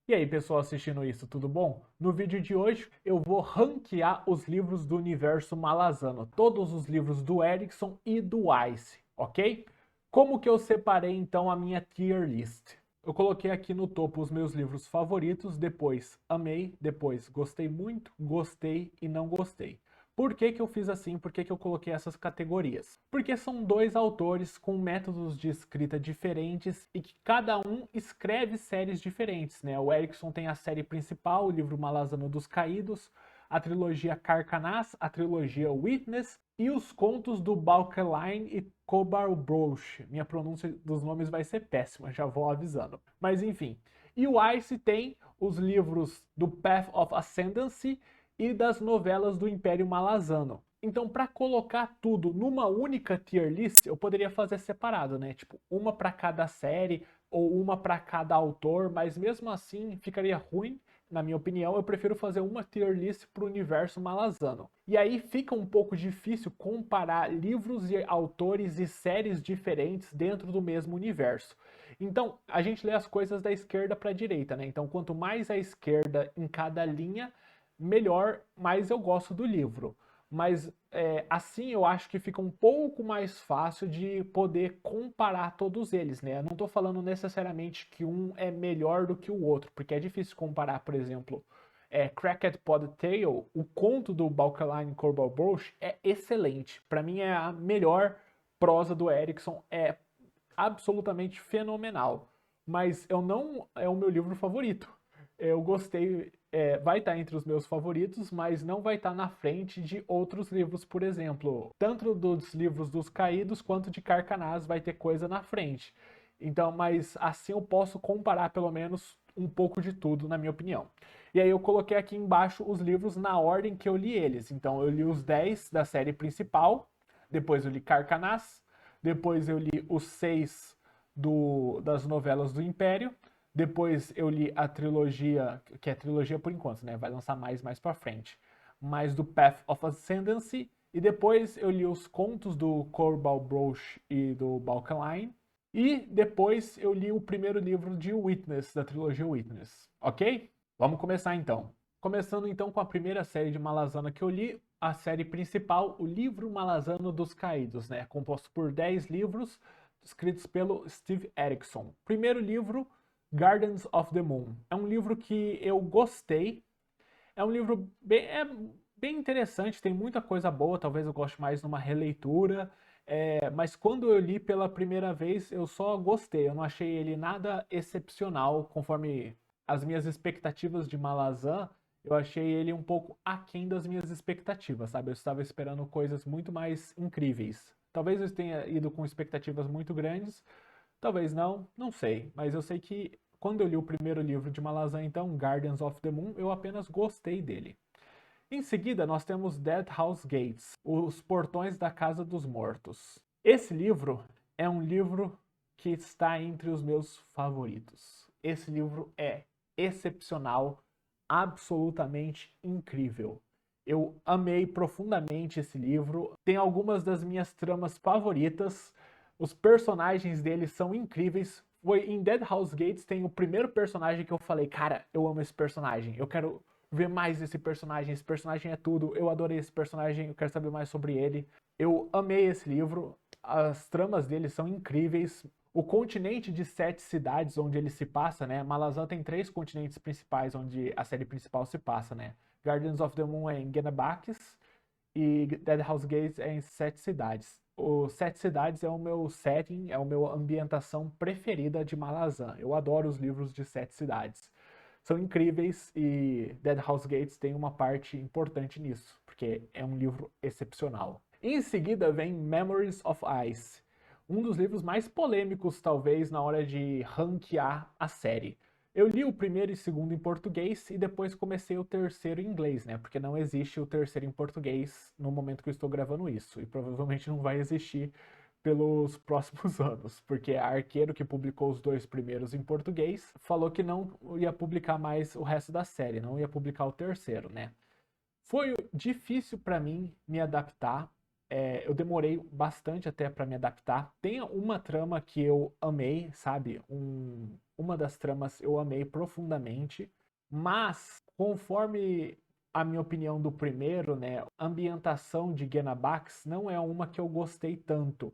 E aí, pessoal assistindo isso, tudo bom? No vídeo de hoje eu vou ranquear os livros do universo Malazano, todos os livros do Erikson e do Weiss, ok? Como que eu separei então a minha tier list? Eu coloquei aqui no topo os meus livros favoritos, depois amei, depois gostei muito, gostei e não gostei. Por que que eu fiz assim? Por que que eu coloquei essas categorias? Porque são dois autores com métodos de escrita diferentes e que cada um escreve séries diferentes, né? O Erikson tem a série principal, o livro Malazano dos Caídos, a trilogia Carcanaz, a trilogia Witness e os contos do Balkeline e Kobar Broch. Minha pronúncia dos nomes vai ser péssima, já vou avisando. Mas enfim. E o Ice tem os livros do Path of Ascendancy e das novelas do Império Malazano. Então, para colocar tudo numa única tier list, eu poderia fazer separado, né? Tipo, uma para cada série ou uma para cada autor, mas mesmo assim ficaria ruim. Na minha opinião, eu prefiro fazer uma tier list para o universo Malazano. E aí fica um pouco difícil comparar livros e autores e séries diferentes dentro do mesmo universo. Então, a gente lê as coisas da esquerda para a direita, né? Então, quanto mais à esquerda em cada linha, melhor, mais eu gosto do livro. Mas assim eu acho que fica um pouco mais fácil de poder comparar todos eles, né? Eu não estou falando necessariamente que um é melhor do que o outro, porque é difícil comparar, por exemplo, Cracked Podtail, o conto do Balkeline Corbel Broch é excelente. Para mim é a melhor prosa do Erikson, é absolutamente fenomenal. Mas eu não é o meu livro favorito. Eu gostei, vai estar entre os meus favoritos, mas não vai estar na frente de outros livros, por exemplo. Tanto dos livros dos Caídos quanto de Carcanaz vai ter coisa na frente. Então, mas assim eu posso comparar pelo menos um pouco de tudo, na minha opinião. E aí eu coloquei aqui embaixo os livros na ordem que eu li eles. Então eu li os 10 da série principal, depois eu li Carcanaz, depois eu li os 6 das novelas do Império, depois eu li a trilogia, que é trilogia por enquanto, né? Vai lançar mais pra frente. Mais do Path of Ascendancy. E depois eu li os contos do Corbal Broch e do Balkeline. E depois eu li o primeiro livro de Witness, da trilogia Witness. Ok? Vamos começar então. Começando então com a primeira série de Malazano que eu li, a série principal, o livro Malazano dos Caídos, né? Composto por 10 livros, escritos pelo Steve Erikson. Primeiro livro, Gardens of the Moon. É um livro que eu gostei. É um livro bem interessante, tem muita coisa boa, talvez eu goste mais numa releitura. Mas quando eu li pela primeira vez, eu só gostei. Eu não achei ele nada excepcional, conforme as minhas expectativas de Malazan. Eu achei ele um pouco aquém das minhas expectativas, sabe? Eu estava esperando coisas muito mais incríveis. Talvez eu tenha ido com expectativas muito grandes, talvez não, não sei. Mas eu sei que quando eu li o primeiro livro de Malazan, então, Gardens of the Moon, eu apenas gostei dele. Em seguida, nós temos Dead House Gates, Os Portões da Casa dos Mortos. Esse livro é um livro que está entre os meus favoritos. Esse livro é excepcional, absolutamente incrível. Eu amei profundamente esse livro. Tem algumas das minhas tramas favoritas. Os personagens dele são incríveis. Foi em Dead House Gates tem o primeiro personagem que eu falei, cara, eu amo esse personagem. Eu quero ver mais desse personagem. Esse personagem é tudo. Eu adorei esse personagem. Eu quero saber mais sobre ele. Eu amei esse livro. As tramas dele são incríveis. O continente de 7 cidades onde ele se passa, né? Malazan tem 3 continentes principais onde a série principal se passa, né? Guardians of the Moon é em Genabaques e Dead House Gates é em 7 cidades. O 7 cidades é o meu setting, é a minha ambientação preferida de Malazan. Eu adoro os livros de 7 cidades. São incríveis e Dead House Gates tem uma parte importante nisso, porque é um livro excepcional. Em seguida vem Memories of Ice, um dos livros mais polêmicos, talvez, na hora de ranquear a série. Eu li o primeiro e segundo em português e depois comecei o terceiro em inglês, né? Porque não existe o terceiro em português no momento que eu estou gravando isso. E provavelmente não vai existir pelos próximos anos, porque a Arqueiro, que publicou os 2 primeiros em português, falou que não ia publicar mais o resto da série, não ia publicar o terceiro, né? Foi difícil para mim me adaptar. Eu demorei bastante até para me adaptar. Tem uma trama que eu amei, sabe? uma das tramas eu amei profundamente, mas conforme a minha opinião do primeiro, né, a ambientação de Genabax não é uma que eu gostei tanto.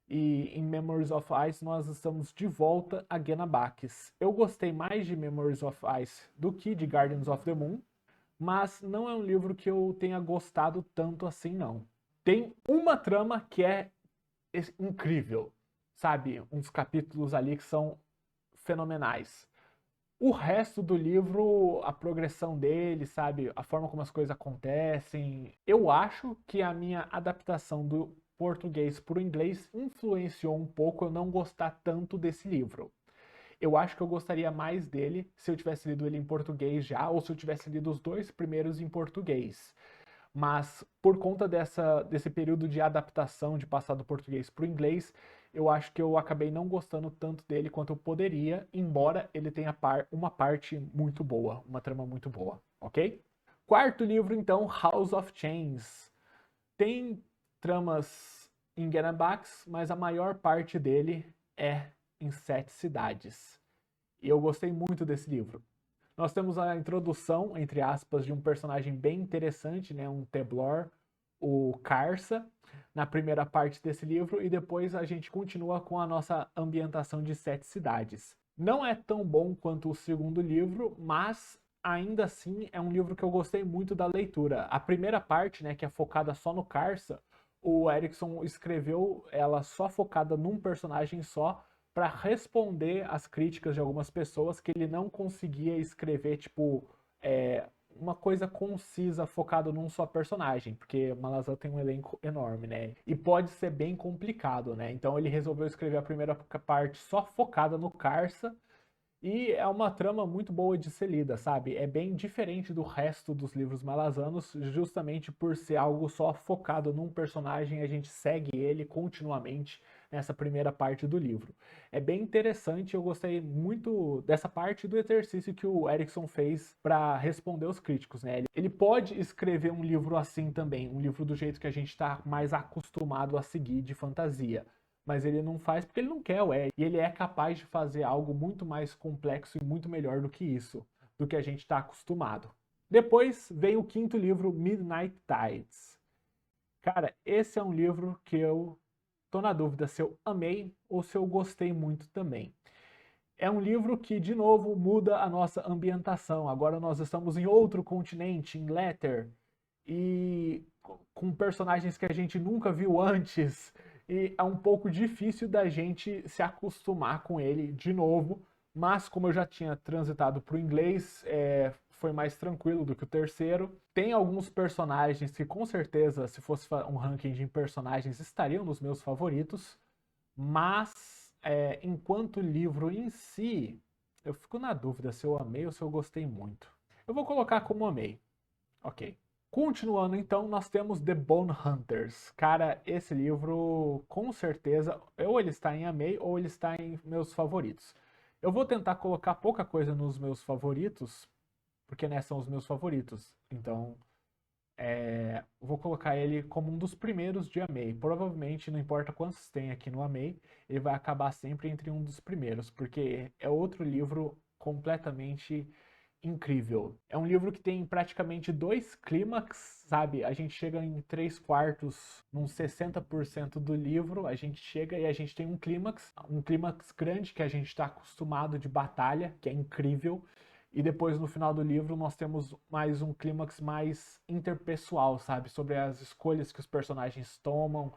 E em Memories of Ice nós estamos de volta a Genabax. Eu gostei mais de Memories of Ice do que de Guardians of the Moon, mas não é um livro que eu tenha gostado tanto assim, não. Tem uma trama que é incrível, sabe? Uns capítulos ali que são fenomenais. O resto do livro, a progressão dele, sabe? A forma como as coisas acontecem. Eu acho que a minha adaptação do português para o inglês influenciou um pouco eu não gostar tanto desse livro. Eu acho que eu gostaria mais dele se eu tivesse lido ele em português já, ou se eu tivesse lido os dois primeiros em português. Mas por conta desse período de adaptação, de passar do português para o inglês, eu acho que eu acabei não gostando tanto dele quanto eu poderia, embora ele tenha uma parte muito boa, uma trama muito boa, ok? Quarto livro, então, House of Chains. Tem tramas em Genabax, mas a maior parte dele é em 7 cidades. E eu gostei muito desse livro. Nós temos a introdução, entre aspas, de um personagem bem interessante, né, um Teblor, o Karsa, na primeira parte desse livro, e depois a gente continua com a nossa ambientação de 7 cidades. Não é tão bom quanto o segundo livro, mas ainda assim é um livro que eu gostei muito da leitura. A primeira parte, né, que é focada só no Karsa, o Erikson escreveu ela só focada num personagem só, para responder às críticas de algumas pessoas que ele não conseguia escrever, tipo, uma coisa concisa focado num só personagem, porque Malazan tem um elenco enorme, né? E pode ser bem complicado, né? Então ele resolveu escrever a primeira parte só focada no Karsa, e é uma trama muito boa de ser lida, sabe? É bem diferente do resto dos livros malazanos, justamente por ser algo só focado num personagem, a gente segue ele continuamente nessa primeira parte do livro. É bem interessante, eu gostei muito dessa parte do exercício que o Erikson fez para responder os críticos, né? Ele pode escrever um livro assim também, um livro do jeito que a gente está mais acostumado a seguir de fantasia, mas ele não faz porque ele não quer, ué. E ele é capaz de fazer algo muito mais complexo e muito melhor do que isso, do que a gente está acostumado. Depois vem o quinto livro, Midnight Tides. Cara, esse é um livro que eu tô na dúvida se eu amei ou se eu gostei muito também. É um livro que, de novo, muda a nossa ambientação. Agora nós estamos em outro continente, em Lether, e com personagens que a gente nunca viu antes. E é um pouco difícil da gente se acostumar com ele de novo. Mas como eu já tinha transitado para o inglês, foi mais tranquilo do que o terceiro. Tem alguns personagens que com certeza, se fosse um ranking de personagens, estariam nos meus favoritos. Mas enquanto livro em si, eu fico na dúvida se eu amei ou se eu gostei muito. Eu vou colocar como amei. Ok. Continuando, então, nós temos The Bone Hunters. Cara, esse livro, com certeza, ou ele está em amei ou ele está em meus favoritos. Eu vou tentar colocar pouca coisa nos meus favoritos, porque né, são os meus favoritos. Então, vou colocar ele como um dos primeiros de amei. Provavelmente, não importa quantos tem aqui no amei, ele vai acabar sempre entre um dos primeiros, porque é outro livro completamente incrível. É um livro que tem praticamente 2 clímax, sabe? A gente chega em 3/4, num 60% do livro, a gente chega e a gente tem um clímax grande que a gente está acostumado de batalha, que é incrível. E depois, no final do livro, nós temos mais um clímax mais interpessoal, sabe? Sobre as escolhas que os personagens tomam.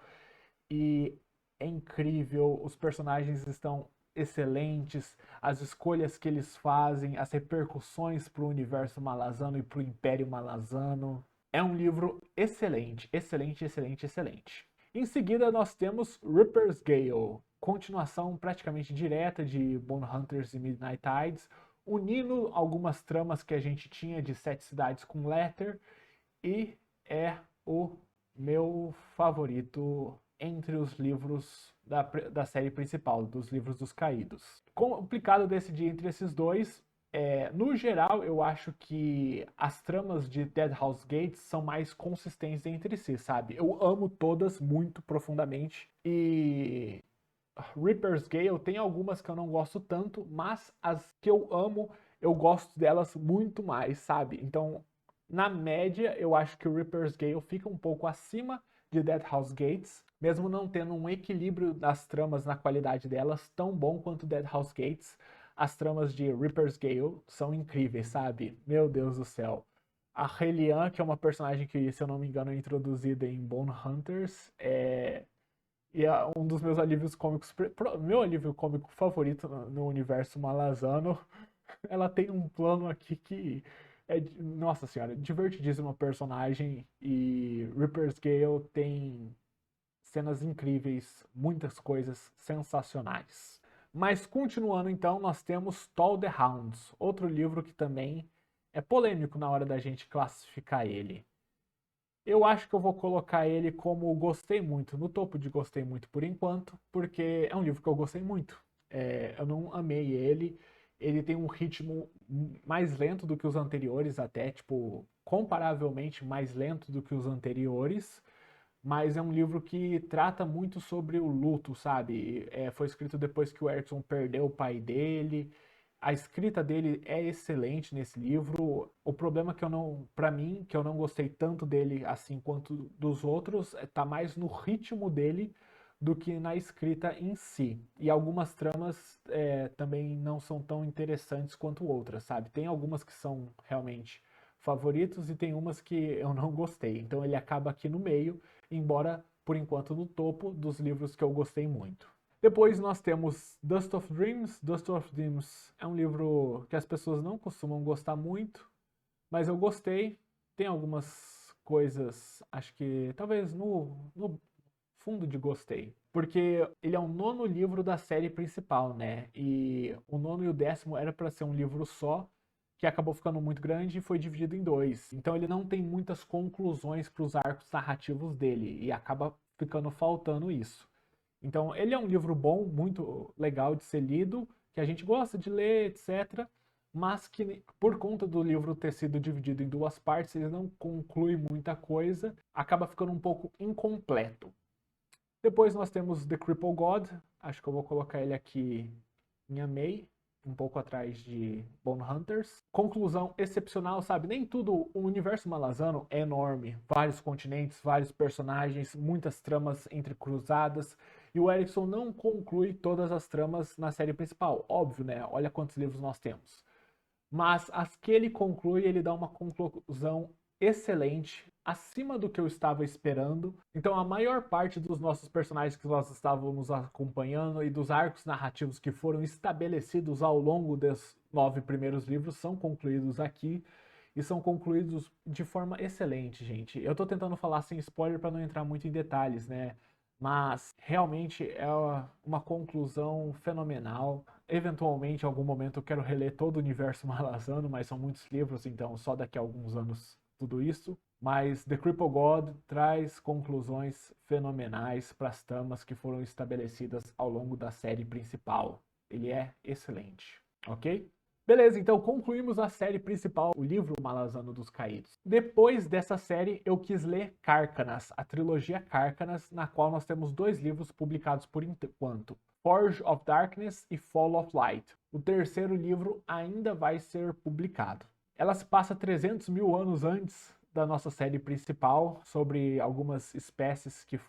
E é incrível, os personagens estão excelentes, as escolhas que eles fazem, as repercussões para o universo malazano e para o Império Malazano. É um livro excelente, excelente, excelente, excelente. Em seguida, nós temos Reaper's Gale, continuação praticamente direta de Bone Hunters e Midnight Tides, unindo algumas tramas que a gente tinha de 7 cidades com Lether, e é o meu favorito entre os livros da série principal, dos livros dos caídos. Complicado decidir entre esses dois. No geral, eu acho que as tramas de Dead House Gates são mais consistentes entre si, sabe? Eu amo todas muito profundamente e Reaper's Gale tem algumas que eu não gosto tanto, mas as que eu amo, eu gosto delas muito mais, sabe? Então, na média, eu acho que o Reaper's Gale fica um pouco acima de Dead House Gates, mesmo não tendo um equilíbrio das tramas na qualidade delas tão bom quanto Dead House Gates. As tramas de Reaper's Gale são incríveis, sabe? Meu Deus do céu. A Helian, que é uma personagem que, se eu não me engano, é introduzida em Bone Hunters, e é um dos meus alívios cômicos, meu alívio cômico favorito no universo malazano. Ela tem um plano aqui que é, nossa senhora, divertidíssima personagem. E Reaper's Gale tem cenas incríveis, muitas coisas sensacionais. Mas continuando então, nós temos Tall the Hounds, outro livro que também é polêmico na hora da gente classificar ele. Eu acho que eu vou colocar ele como gostei muito, no topo de gostei muito por enquanto, porque é um livro que eu gostei muito. Eu não amei ele, ele tem um ritmo mais lento do que os anteriores, até, tipo, comparavelmente mais lento do que os anteriores, mas é um livro que trata muito sobre o luto, sabe? Foi escrito depois que o Erickson perdeu o pai dele. A escrita dele é excelente nesse livro. O problema que eu não, para mim, que eu não gostei tanto dele assim quanto dos outros, tá mais no ritmo dele do que na escrita em si. E algumas tramas também não são tão interessantes quanto outras, sabe? Tem algumas que são realmente favoritos e tem umas que eu não gostei. Então ele acaba aqui no meio, embora por enquanto no topo dos livros que eu gostei muito. Depois nós temos Dust of Dreams. Dust of Dreams é um livro que as pessoas não costumam gostar muito, mas eu gostei. Tem algumas coisas, acho que talvez no fundo de gostei. Porque ele é o nono livro da série principal, né? E o nono e o décimo era para ser um livro só, que acabou ficando muito grande e foi dividido em dois. Então ele não tem muitas conclusões para os arcos narrativos dele e acaba ficando faltando isso. Então, ele é um livro bom, muito legal de ser lido, que a gente gosta de ler, etc. Mas que, por conta do livro ter sido dividido em duas partes, ele não conclui muita coisa, acaba ficando um pouco incompleto. Depois nós temos The Cripple God, acho que eu vou colocar ele aqui em amei, um pouco atrás de Bone Hunters. Conclusão excepcional, sabe? Nem tudo, o universo malazano é enorme. Vários continentes, vários personagens, muitas tramas entrecruzadas. E o Erickson não conclui todas as tramas na série principal. Óbvio, né? Olha quantos livros nós temos. Mas as que ele conclui, ele dá uma conclusão excelente, acima do que eu estava esperando. Então, a maior parte dos nossos personagens que nós estávamos acompanhando e dos arcos narrativos que foram estabelecidos ao longo dos 9 primeiros livros são concluídos aqui. E são concluídos de forma excelente, gente. Eu tô tentando falar sem spoiler para não entrar muito em detalhes, né? Mas realmente é uma conclusão fenomenal. Eventualmente, em algum momento, eu quero reler todo o universo malazano, mas são muitos livros, então só daqui a alguns anos tudo isso. Mas The Cripple God traz conclusões fenomenais para as tramas que foram estabelecidas ao longo da série principal. Ele é excelente, ok? Beleza, então concluímos a série principal, o livro Malazano dos Caídos. Depois dessa série, eu quis ler Cárcanas, a trilogia Cárcanas, na qual nós temos dois livros publicados por enquanto: Forge of Darkness e Fall of Light. O terceiro livro ainda vai ser publicado. Ela se passa 300 mil anos antes da nossa série principal, sobre algumas espécies que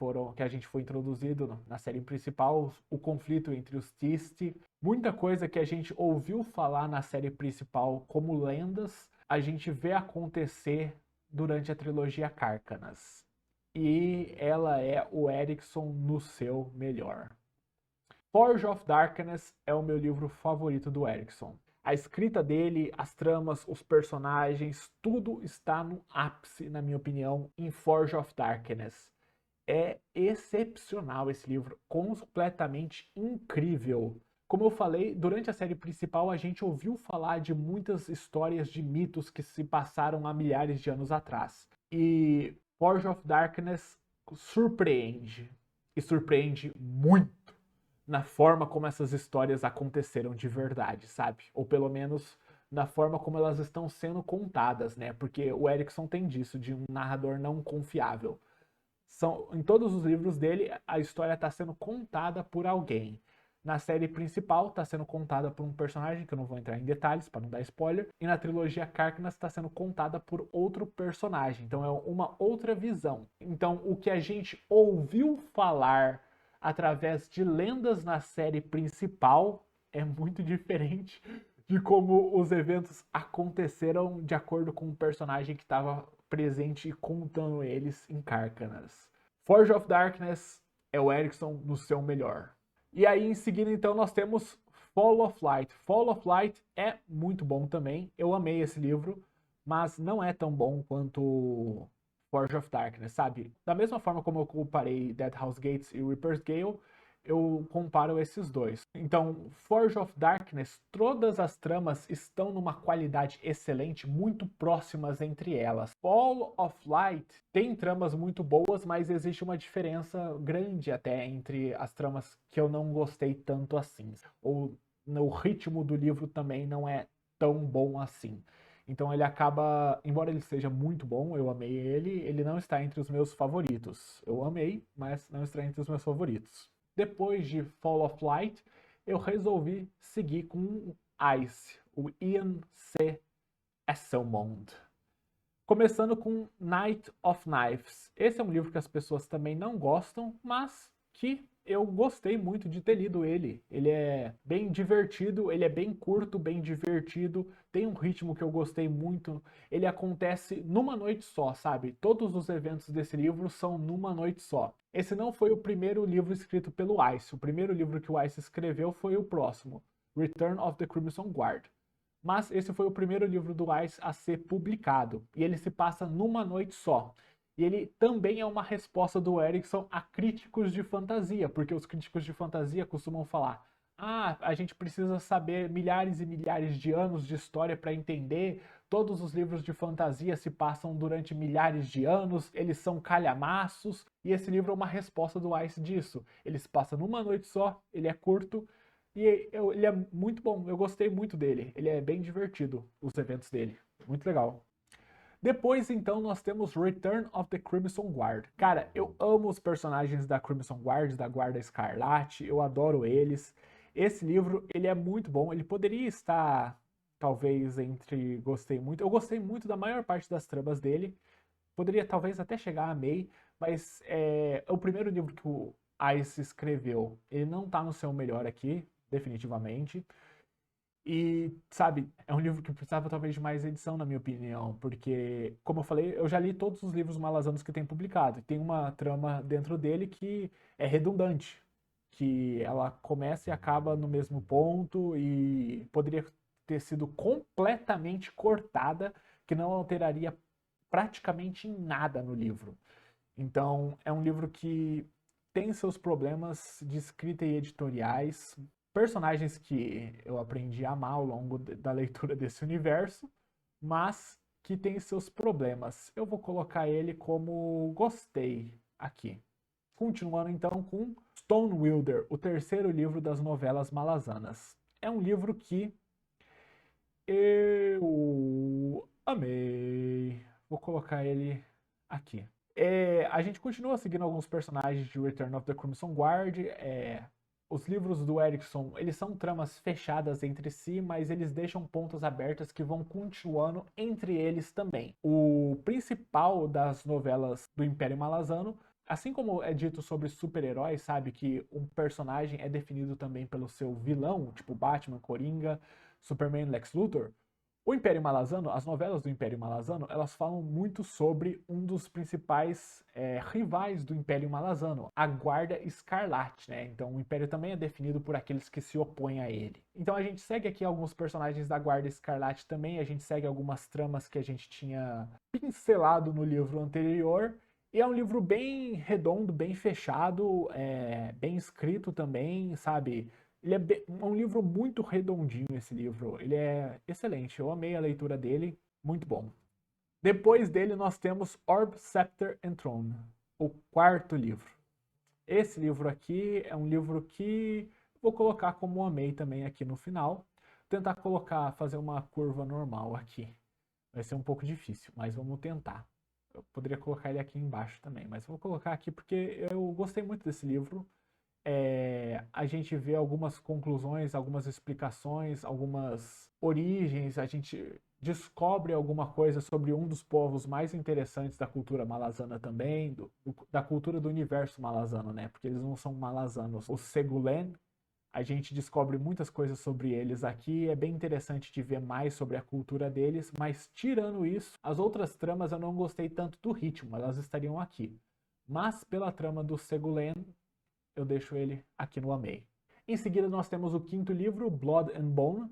a gente foi introduzido na série principal, o conflito entre os Tiste, muita coisa que a gente ouviu falar na série principal como lendas, a gente vê acontecer durante a trilogia Cárcanas. E ela é o Erickson no seu melhor. Forge of Darkness é o meu livro favorito do Erickson. A escrita dele, as tramas, os personagens, tudo está no ápice, na minha opinião, em Forge of Darkness. É excepcional esse livro, completamente incrível. Como eu falei, durante a série principal a gente ouviu falar de muitas histórias de mitos que se passaram há milhares de anos atrás. E Forge of Darkness surpreende, e surpreende muito na forma como essas histórias aconteceram de verdade, sabe? Ou pelo menos na forma como elas estão sendo contadas, né? Porque o Erickson tem disso, de um narrador não confiável. Em todos os livros dele, a história está sendo contada por alguém. Na série principal, está sendo contada por um personagem, que eu não vou entrar em detalhes para não dar spoiler. E na trilogia Carknas está sendo contada por outro personagem. Então é uma outra visão. Então o que a gente ouviu falar através de lendas na série principal é muito diferente de como os eventos aconteceram de acordo com o personagem que estava presente e contando eles em Carcanas. Forge of Darkness é o Erikson no seu melhor. E aí em seguida então nós temos Fall of Light. Fall of Light é muito bom também, eu amei esse livro, mas não é tão bom quanto Forge of Darkness, sabe? Da mesma forma como eu comparei Dead House Gates e Reaper's Gale, eu comparo esses dois. Então, Forge of Darkness, todas as tramas estão numa qualidade excelente, muito próximas entre elas. Fall of Light tem tramas muito boas, mas existe uma diferença grande até entre as tramas que eu não gostei tanto assim. Ou o ritmo do livro também não é tão bom assim. Então ele acaba, embora ele seja muito bom, eu amei ele não está entre os meus favoritos. Eu amei, mas não está entre os meus favoritos. Depois de Fall of Light, eu resolvi seguir com Ice, o Ian C. Esselmond. Começando com Knight of Knives. Esse é um livro que as pessoas também não gostam, mas que eu gostei muito de ter lido ele. Ele é bem divertido, ele é bem curto, bem divertido, tem um ritmo que eu gostei muito. Ele acontece numa noite só, sabe? Todos os eventos desse livro são numa noite só. Esse não foi o primeiro livro escrito pelo Weiss. O primeiro livro que o Weiss escreveu foi o próximo, Return of the Crimson Guard. Mas esse foi o primeiro livro do Weiss a ser publicado, e ele se passa numa noite só. E ele também é uma resposta do Erikson a críticos de fantasia, porque os críticos de fantasia costumam falar: ah, a gente precisa saber milhares e milhares de anos de história para entender, todos os livros de fantasia se passam durante milhares de anos, eles são calhamaços, e esse livro é uma resposta do Weiss disso. Ele se passa numa noite só, ele é curto, e ele é muito bom, eu gostei muito dele. Ele é bem divertido, os eventos dele. Muito legal. Depois, então, nós temos Return of the Crimson Guard. Cara, eu amo os personagens da Crimson Guard, da Guarda Escarlate, eu adoro eles. Esse livro, ele é muito bom, ele poderia estar, talvez, entre gostei muito. Eu gostei muito da maior parte das tramas dele. Poderia, talvez, até chegar a May, mas é o primeiro livro que o Ice escreveu. Ele não tá no seu melhor aqui, definitivamente. E, sabe, é um livro que precisava talvez de mais edição, na minha opinião, porque, como eu falei, eu já li todos os livros malazanos que tem publicado. E tem uma trama dentro dele que é redundante, que ela começa e acaba no mesmo ponto e poderia ter sido completamente cortada, que não alteraria praticamente em nada no livro. Então, é um livro que tem seus problemas de escrita e editoriais, personagens que eu aprendi a amar ao longo da leitura desse universo, mas que tem seus problemas. Eu vou colocar ele como gostei aqui. Continuando então com Stonewilder, o terceiro livro das novelas malazanas. É um livro que eu amei. Vou colocar ele aqui. A gente continua seguindo alguns personagens de Return of the Crimson Guard. Os livros do Erikson, eles são tramas fechadas entre si, mas eles deixam pontas abertas que vão continuando entre eles também. O principal das novelas do Império Malazano, assim como é dito sobre super-heróis, sabe, que um personagem é definido também pelo seu vilão, tipo Batman, Coringa, Superman, Lex Luthor. O Império Malazano, as novelas do Império Malazano, elas falam muito sobre um dos principais rivais do Império Malazano, a Guarda Escarlate, né? Então o Império também é definido por aqueles que se opõem a ele. Então a gente segue aqui alguns personagens da Guarda Escarlate também, a gente segue algumas tramas que a gente tinha pincelado no livro anterior, e é um livro bem redondo, bem fechado, bem escrito também, sabe? Ele é um livro muito redondinho, esse livro. Ele é excelente. Eu amei a leitura dele. Muito bom. Depois dele, nós temos Orb, Scepter and Throne, o quarto livro. Esse livro aqui é um livro que vou colocar como amei também aqui no final. Vou tentar fazer uma curva normal aqui. Vai ser um pouco difícil, mas vamos tentar. Eu poderia colocar ele aqui embaixo também, mas vou colocar aqui porque eu gostei muito desse livro. A gente vê algumas conclusões, algumas explicações, algumas origens, a gente descobre alguma coisa sobre um dos povos mais interessantes da cultura malazana também, da cultura do universo malazano, né? Porque eles não são malazanos. Os Segulen, a gente descobre muitas coisas sobre eles aqui, é bem interessante de ver mais sobre a cultura deles, mas tirando isso, as outras tramas eu não gostei tanto do ritmo, elas estariam aqui. Mas pela trama do Segulen, eu deixo ele aqui no Amei. Em seguida, nós temos o quinto livro, Blood and Bone.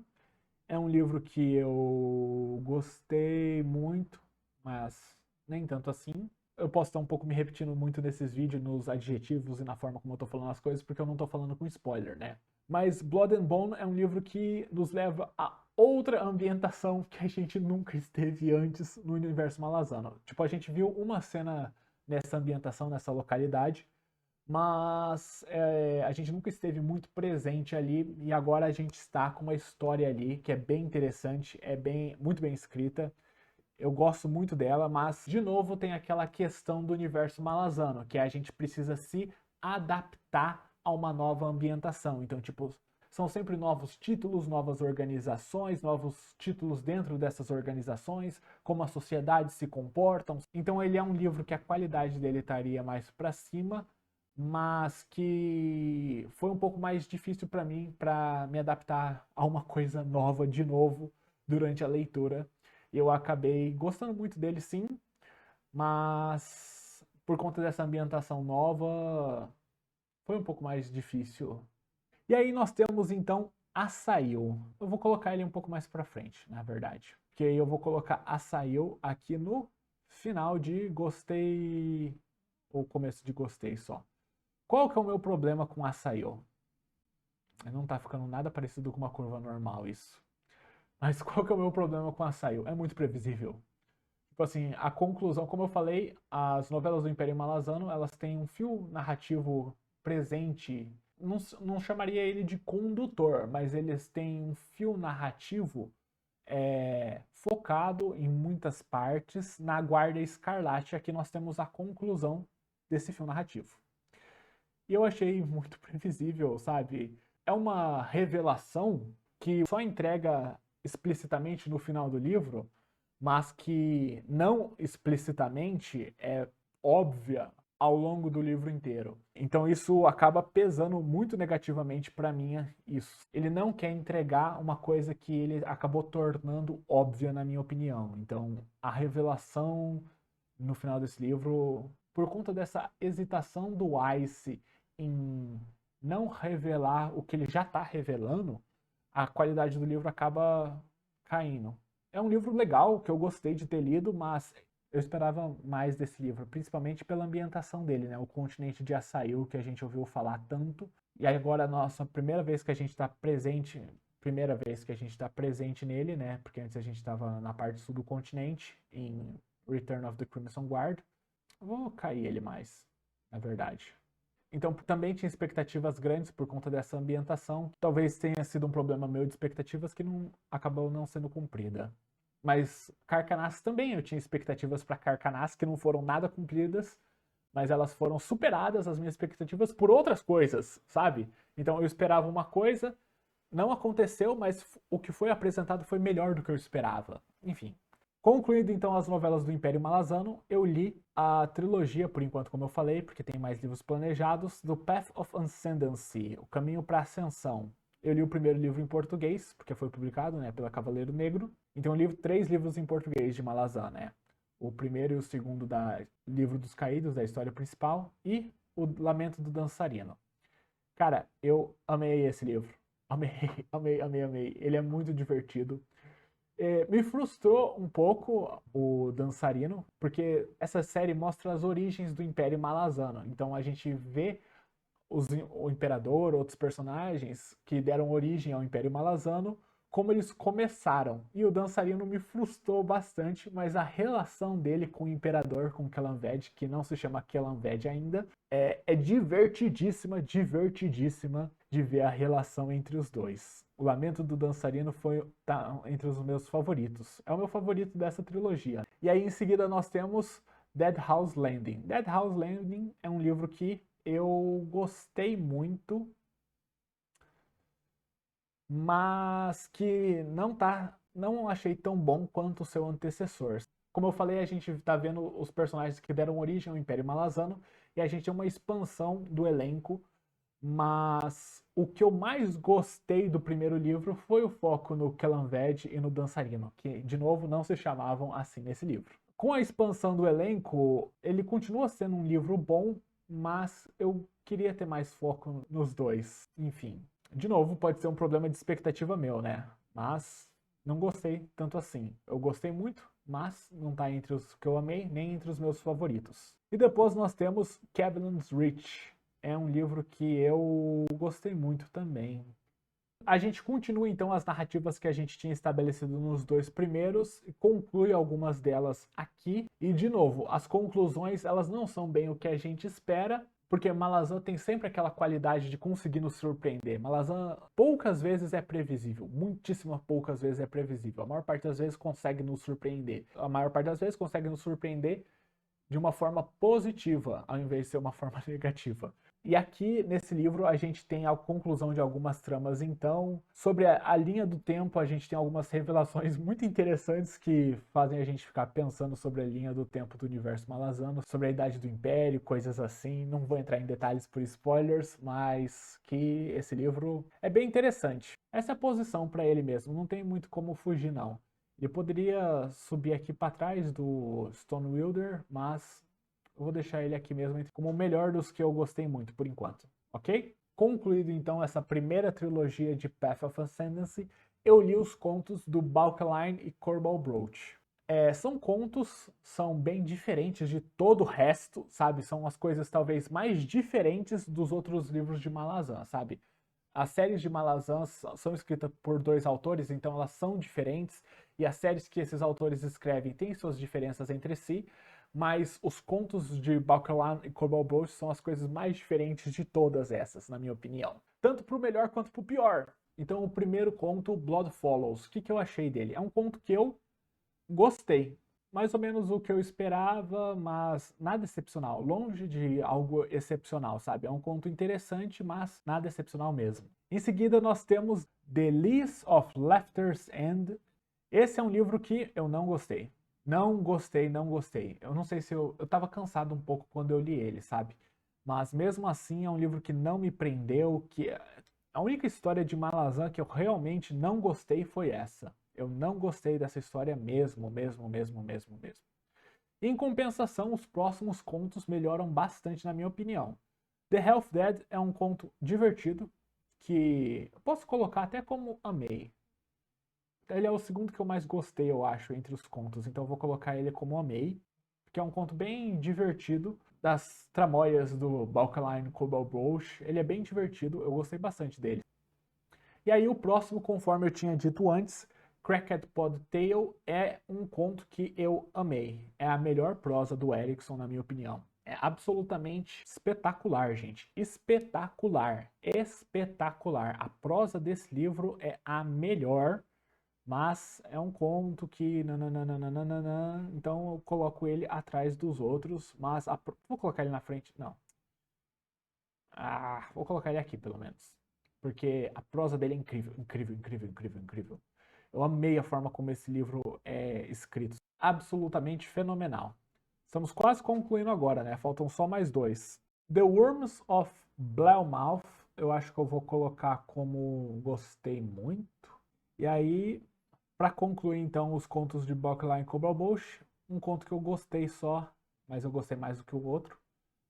É um livro que eu gostei muito, mas nem tanto assim. Eu posso estar um pouco me repetindo muito nesses vídeos, nos adjetivos e na forma como eu estou falando as coisas, porque eu não estou falando com spoiler, né? Mas Blood and Bone é um livro que nos leva a outra ambientação que a gente nunca esteve antes no universo malazano. Tipo, a gente viu uma cena nessa ambientação, nessa localidade, mas a gente nunca esteve muito presente ali e agora a gente está com uma história ali que é bem interessante, muito bem escrita. Eu gosto muito dela, mas de novo tem aquela questão do universo malazano, que a gente precisa se adaptar a uma nova ambientação. Então, tipo, são sempre novos títulos, novas organizações, novos títulos dentro dessas organizações, como a sociedade se comportam. Então, ele é um livro que a qualidade dele estaria mais para cima, mas que foi um pouco mais difícil para mim para me adaptar a uma coisa nova de novo durante a leitura. Eu acabei gostando muito dele, sim, mas por conta dessa ambientação nova foi um pouco mais difícil. E aí nós temos então Asail. Eu vou colocar ele um pouco mais para frente, na verdade, porque aí eu vou colocar Asail aqui no final de gostei ou começo de gostei só. Qual que é o meu problema com Asail? Não tá ficando nada parecido com uma curva normal isso. Mas qual que é o meu problema com Asail? É muito previsível. Tipo assim, a conclusão, como eu falei, as novelas do Império Malazano, elas têm um fio narrativo presente. Não chamaria ele de condutor, mas eles têm um fio narrativo focado em muitas partes na Guarda Escarlate. Aqui nós temos a conclusão desse fio narrativo. E eu achei muito previsível, sabe? É uma revelação que só entrega explicitamente no final do livro, mas que não explicitamente é óbvia ao longo do livro inteiro. Então isso acaba pesando muito negativamente para mim, isso. Ele não quer entregar uma coisa que ele acabou tornando óbvia na minha opinião. Então a revelação no final desse livro, por conta dessa hesitação do Ice em não revelar o que ele já está revelando, a qualidade do livro acaba caindo. É um livro legal, que eu gostei de ter lido, mas eu esperava mais desse livro, principalmente pela ambientação dele, né? O continente de Asail, que a gente ouviu falar tanto. E agora a nossa primeira vez que a gente está presente nele, né? Porque antes a gente estava na parte sul do continente, em Return of the Crimson Guard. Eu vou cair ele mais, na verdade. Então também tinha expectativas grandes por conta dessa ambientação. Talvez tenha sido um problema meu de expectativas que não acabou não sendo cumprida. Mas Carcanas também, eu tinha expectativas para Carcanas que não foram nada cumpridas, mas elas foram superadas, as minhas expectativas, por outras coisas, sabe? Então eu esperava uma coisa, não aconteceu, mas o que foi apresentado foi melhor do que eu esperava. Enfim. Concluído então as novelas do Império Malazano, eu li a trilogia, por enquanto, como eu falei, porque tem mais livros planejados, do Path of Ascendancy, O Caminho para a Ascensão. Eu li o primeiro livro em português, porque foi publicado, né, pela Cavaleiro Negro. Então eu li 3 livros em português de Malazan, né? O primeiro e o segundo da Livro dos Caídos, da história principal, e o Lamento do Dançarino. Cara, eu amei esse livro. Amei, amei, amei, amei. Ele é muito divertido. Me frustrou um pouco o Dançarino, porque essa série mostra as origens do Império Malazano. Então a gente vê o Imperador, outros personagens que deram origem ao Império Malazano, como eles começaram. E o Dançarino me frustrou bastante, mas a relação dele com o Imperador, com Kellanved, que não se chama Kellanved ainda, é divertidíssima, divertidíssima de ver a relação entre os dois. O Lamento do Dançarino tá entre os meus favoritos. É o meu favorito dessa trilogia. E aí em seguida nós temos Dead House Landing. Dead House Landing é um livro que eu gostei muito, mas que não achei tão bom quanto o seu antecessor. Como eu falei, a gente está vendo os personagens que deram origem ao Império Malazano e a gente tem uma expansão do elenco, mas o que eu mais gostei do primeiro livro foi o foco no Kellanved e no dançarino, que de novo não se chamavam assim nesse livro. Com a expansão do elenco, ele continua sendo um livro bom, mas eu queria ter mais foco nos dois. Enfim, de novo, pode ser um problema de expectativa meu, né? Mas não gostei tanto assim. Eu gostei muito, mas não tá entre os que eu amei, nem entre os meus favoritos. E depois nós temos Kevin's Reach. É um livro que eu gostei muito também. A gente continua então as narrativas que a gente tinha estabelecido nos dois primeiros e conclui algumas delas aqui. E de novo, as conclusões elas não são bem o que a gente espera, porque Malazan tem sempre aquela qualidade de conseguir nos surpreender. Malazan poucas vezes é previsível, muitíssimas poucas vezes é previsível. A maior parte das vezes consegue nos surpreender. A maior parte das vezes consegue nos surpreender de uma forma positiva, ao invés de ser uma forma negativa. E aqui, nesse livro, a gente tem a conclusão de algumas tramas, então. Sobre a linha do tempo, a gente tem algumas revelações muito interessantes que fazem a gente ficar pensando sobre a linha do tempo do universo malazano, sobre a Idade do Império, coisas assim. Não vou entrar em detalhes por spoilers, mas que esse livro é bem interessante. Essa é a posição para ele mesmo, não tem muito como fugir, não. Ele poderia subir aqui para trás do Stonewilder, mas eu vou deixar ele aqui mesmo como o melhor dos que eu gostei muito por enquanto, ok? Concluído então essa primeira trilogia de Path of Ascendancy, eu li os contos do Balkaline e Corboral Brooch. São contos, são bem diferentes de todo o resto, sabe? São as coisas talvez mais diferentes dos outros livros de Malazan, sabe? As séries de Malazan são escritas por dois autores, então elas são diferentes, e as séries que esses autores escrevem têm suas diferenças entre si, mas os contos de Balkalan e Corboral Brooch são as coisas mais diferentes de todas essas, na minha opinião. Tanto pro melhor quanto pro pior. Então o primeiro conto, Blood Follows, o que eu achei dele? É um conto que eu gostei. Mais ou menos o que eu esperava, mas nada excepcional. Longe de algo excepcional, sabe? É um conto interessante, mas nada excepcional mesmo. Em seguida, nós temos The Lease of Laughter's End. Esse é um livro que eu não gostei. Não gostei, não gostei. Eu não sei se eu tava cansado um pouco quando eu li ele, sabe? Mas mesmo assim é um livro que não me prendeu, que a única história de Malazan que eu realmente não gostei foi essa. Eu não gostei dessa história mesmo. Em compensação, os próximos contos melhoram bastante na minha opinião. The Half Dead é um conto divertido, que eu posso colocar até como amei. Ele é o segundo que eu mais gostei, eu acho, entre os contos, então eu vou colocar ele como amei, porque é um conto bem divertido, das tramóias do Balkaline Corboral Brooch. Ele é bem divertido, eu gostei bastante dele. E aí o próximo, conforme eu tinha dito antes, Cracked Pod Tale é um conto que eu amei. É a melhor prosa do Erikson, na minha opinião. É absolutamente espetacular, gente. Espetacular. Espetacular. A prosa desse livro é a melhor, mas é um conto que... nananana, então eu coloco ele atrás dos outros, mas... Vou colocar ele na frente? Não. Vou colocar ele aqui, pelo menos. Porque a prosa dele é incrível, incrível, incrível, incrível, incrível. Eu amei a forma como esse livro é escrito. Absolutamente fenomenal. Estamos quase concluindo agora, né? Faltam só mais dois. The Worms of Bleomouth, eu acho que eu vou colocar como gostei muito. E aí, para concluir então os contos de Balkaline Corboral Brooch, um conto que eu gostei só, mas eu gostei mais do que o outro,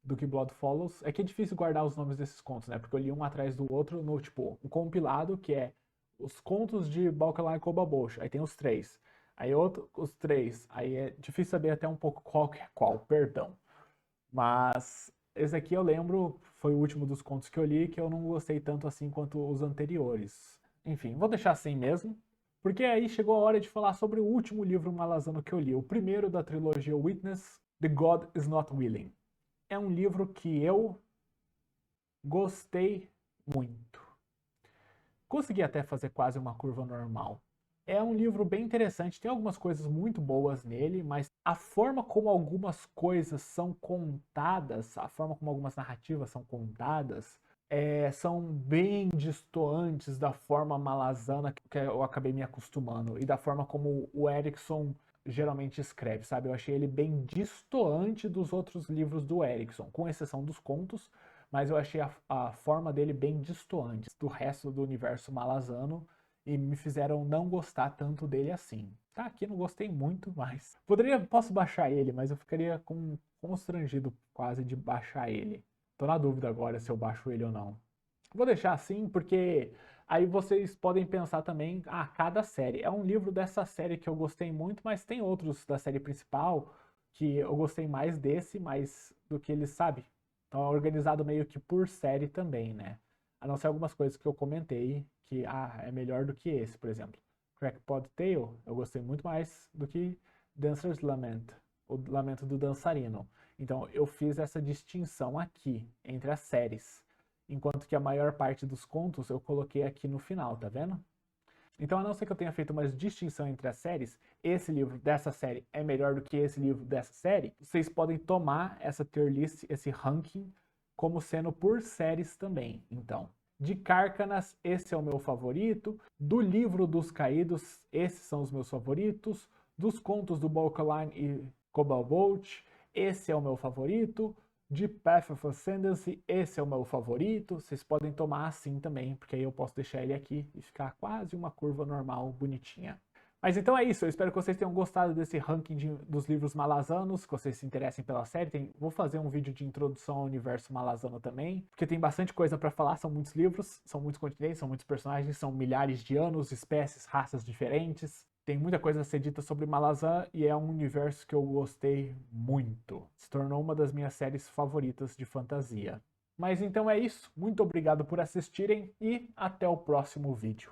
do que Blood Follows. É que é difícil guardar os nomes desses contos, né? Porque eu li um atrás do outro no, tipo, um compilado que é os contos de Balkaline Corboral Brooch. Aí tem os três. Aí outro, os três. Aí é difícil saber até um pouco qual que é qual, perdão. Mas esse aqui eu lembro, foi o último dos contos que eu li, que eu não gostei tanto assim quanto os anteriores. Enfim, vou deixar assim mesmo. Porque aí chegou a hora de falar sobre o último livro malazano que eu li. O primeiro da trilogia Witness, The God is Not Willing. É um livro que eu gostei muito. Consegui até fazer quase uma curva normal. É um livro bem interessante, tem algumas coisas muito boas nele, mas a forma como algumas coisas são contadas, a forma como algumas narrativas são contadas, são bem distantes da forma malazana que eu acabei me acostumando e da forma como o Erikson geralmente escreve, sabe? Eu achei ele bem distoante dos outros livros do Erikson, com exceção dos contos, mas eu achei a forma dele bem distoante do resto do universo malazano e me fizeram não gostar tanto dele assim. Tá, aqui não gostei muito, mas posso baixar ele, mas eu ficaria constrangido quase de baixar ele. Tô na dúvida agora se eu baixo ele ou não. Vou deixar assim porque aí vocês podem pensar também, cada série. É um livro dessa série que eu gostei muito, mas tem outros da série principal que eu gostei mais desse, mais do que eles, sabe? Então é organizado meio que por série também, né? A não ser algumas coisas que eu comentei que é melhor do que esse, por exemplo. Crackpot Tale eu gostei muito mais do que Dancer's Lament, o Lamento do Dançarino. Então eu fiz essa distinção aqui entre as séries, enquanto que a maior parte dos contos eu coloquei aqui no final, tá vendo? Então, a não ser que eu tenha feito uma distinção entre as séries, esse livro dessa série é melhor do que esse livro dessa série, vocês podem tomar essa tier list, esse ranking, como sendo por séries também. Então, de Cárcanas, esse é o meu favorito. Do Livro dos Caídos, esses são os meus favoritos. Dos contos do Bolkaline e Cobalt, esse é o meu favorito. De Path of Ascendancy, esse é o meu favorito. Vocês podem tomar assim também, porque aí eu posso deixar ele aqui e ficar quase uma curva normal, bonitinha. Mas então é isso, eu espero que vocês tenham gostado desse ranking dos livros malazanos, que vocês se interessem pela série. Vou fazer um vídeo de introdução ao universo malazano também, porque tem bastante coisa para falar, são muitos livros, são muitos continentes, são muitos personagens, são milhares de anos, espécies, raças diferentes. Tem muita coisa a ser dita sobre Malazan e é um universo que eu gostei muito. Se tornou uma das minhas séries favoritas de fantasia. Mas então é isso, muito obrigado por assistirem e até o próximo vídeo.